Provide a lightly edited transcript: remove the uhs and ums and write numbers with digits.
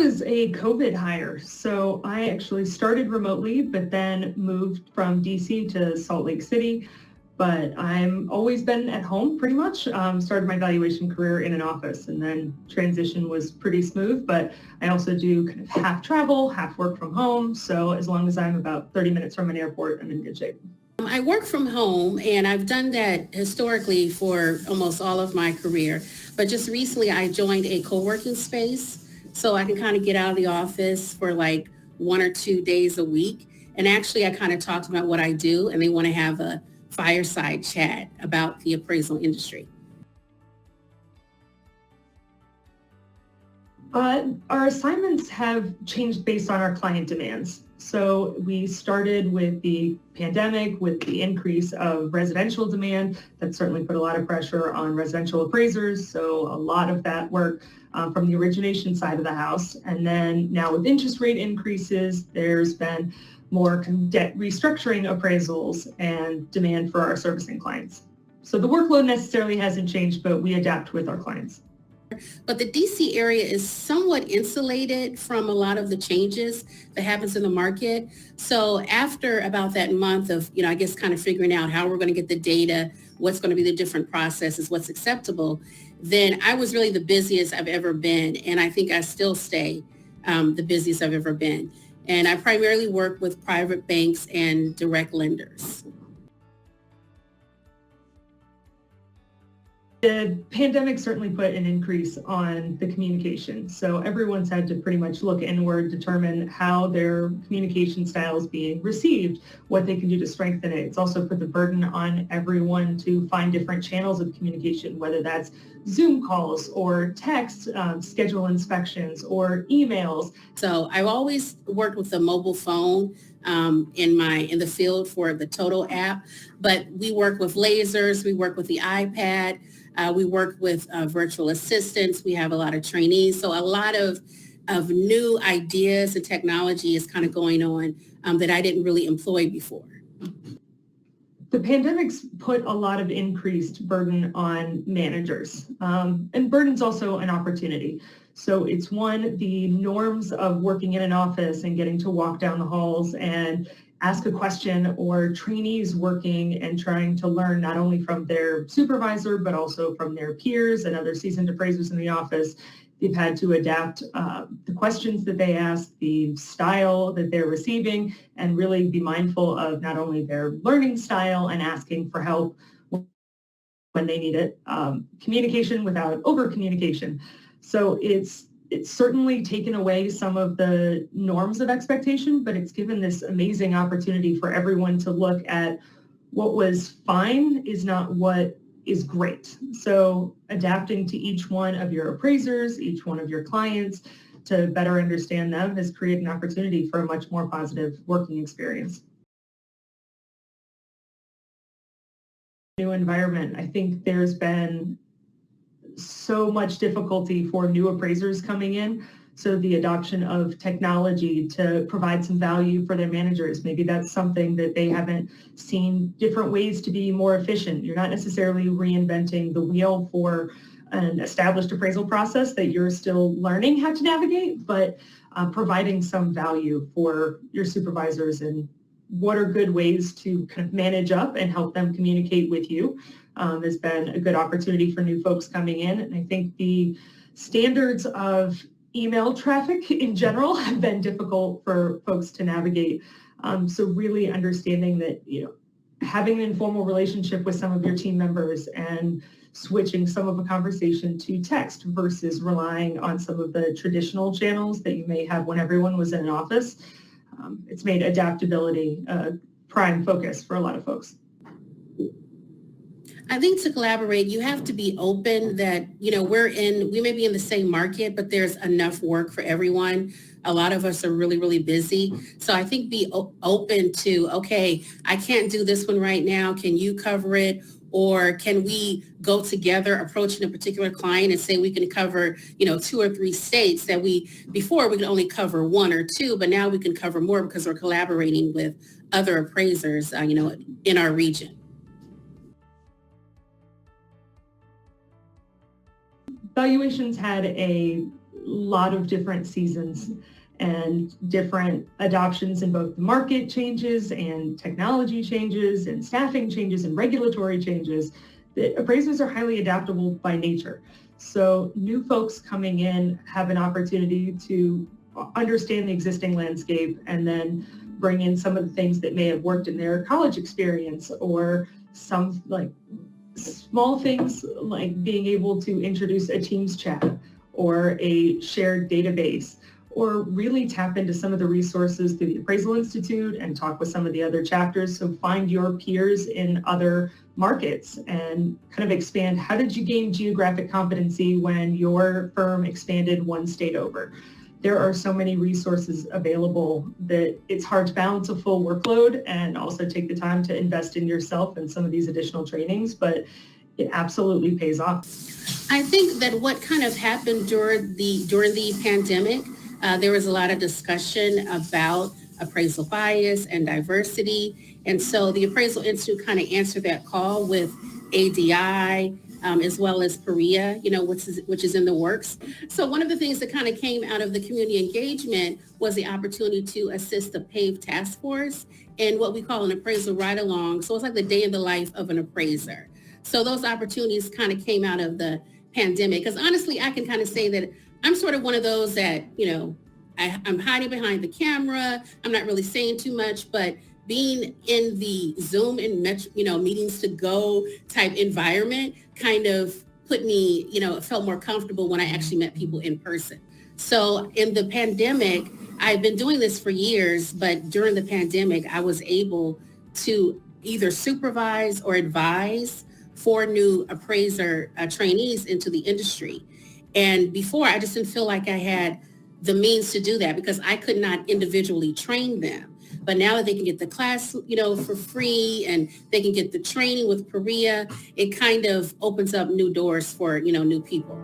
was a COVID hire. So I actually started remotely, but then moved from DC to Salt Lake City. But I'm always been at home pretty much. Started my valuation career in an office and then transition was pretty smooth. But I also do kind of half travel, half work from home. So as long as I'm about 30 minutes from an airport, I'm in good shape. I work from home, and I've done that historically for almost all of my career. But just recently, I joined a co-working space, so I can kind of get out of the office for like 1 or 2 days a week. And actually, I kind of talked about what I do, and they want to have a fireside chat about the appraisal industry. Our assignments have changed based on our client demands. So we started with the pandemic, with the increase of residential demand. That certainly put a lot of pressure on residential appraisers. So a lot of that work from the origination side of the house. And then now with interest rate increases, there's been more debt restructuring appraisals and demand for our servicing clients. So the workload necessarily hasn't changed, but we adapt with our clients. But the DC area is somewhat insulated from a lot of the changes that happens in the market. So after about that month of, I guess kind of figuring out how we're going to get the data, what's going to be the different processes, what's acceptable, then I was really the busiest I've ever been. And I think I still stay the busiest I've ever been. And I primarily work with private banks and direct lenders. The pandemic certainly put an increase on the communication. So everyone's had to pretty much look inward, determine how their communication style is being received, what they can do to strengthen it. It's also put the burden on everyone to find different channels of communication, whether that's Zoom calls or text, schedule inspections or emails. So I've always worked with the mobile phone in the field for the Total app, but we work with lasers, we work with the iPad. We work with virtual assistants. We have a lot of trainees. So a lot of new ideas and technology is kind of going on that I didn't really employ before. The pandemic's put a lot of increased burden on managers, and burden's also an opportunity. So it's one, the norms of working in an office and getting to walk down the halls and ask a question, or trainees working and trying to learn not only from their supervisor, but also from their peers and other seasoned appraisers in the office. They've had to adapt the questions that they ask, the style that they're receiving, and really be mindful of not only their learning style and asking for help when they need it, communication without over-communication. So it's certainly taken away some of the norms of expectation, but it's given this amazing opportunity for everyone to look at what was fine is not what is great. So adapting to each one of your appraisers, each one of your clients, to better understand them has created an opportunity for a much more positive working experience. New environment. I think there's been so much difficulty for new appraisers coming in. So the adoption of technology to provide some value for their managers, maybe that's something that they haven't seen, different ways to be more efficient. You're not necessarily reinventing the wheel for an established appraisal process that you're still learning how to navigate, but providing some value for your supervisors and what are good ways to kind of manage up and help them communicate with you. Has been a good opportunity for new folks coming in. And I think the standards of email traffic in general have been difficult for folks to navigate. So really understanding that, having an informal relationship with some of your team members and switching some of a conversation to text versus relying on some of the traditional channels that you may have when everyone was in an office. It's made adaptability a prime focus for a lot of folks. I think to collaborate, you have to be open that, we may be in the same market, but there's enough work for everyone. A lot of us are really, really busy. So I think be open to, okay, I can't do this one right now. Can you cover it? Or can we go together approaching a particular client and say we can cover, 2 or 3 states that before we could only cover 1 or 2, but now we can cover more because we're collaborating with other appraisers, in our region. Valuations had a lot of different seasons and different adoptions in both the market changes and technology changes and staffing changes and regulatory changes. The appraisers are highly adaptable by nature. So new folks coming in have an opportunity to understand the existing landscape and then bring in some of the things that may have worked in their college experience, or some like small things like being able to introduce a Teams chat or a shared database, or really tap into some of the resources through the Appraisal Institute and talk with some of the other chapters. So find your peers in other markets and kind of expand. How did you gain geographic competency when your firm expanded one state over? There are so many resources available that it's hard to balance a full workload and also take the time to invest in yourself and some of these additional trainings, but it absolutely pays off. I think that what kind of happened during the pandemic, there was a lot of discussion about appraisal bias and diversity. And so the Appraisal Institute kind of answered that call with ADI, as well as PREA, which is in the works. So one of the things that kind of came out of the community engagement was the opportunity to assist the PAVE task force in what we call an appraisal ride-along. So it's like the day in the life of an appraiser. So those opportunities kind of came out of the pandemic. Because honestly, I can kind of say that I'm sort of one of those that, I'm hiding behind the camera. I'm not really saying too much, but being in the Zoom and meetings to go type environment kind of put me, felt more comfortable when I actually met people in person. So in the pandemic, I've been doing this for years, but during the pandemic, I was able to either supervise or advise 4 new appraiser trainees into the industry. And before, I just didn't feel like I had the means to do that because I could not individually train them. But now that they can get the class, for free, and they can get the training with PREA, it kind of opens up new doors for, new people.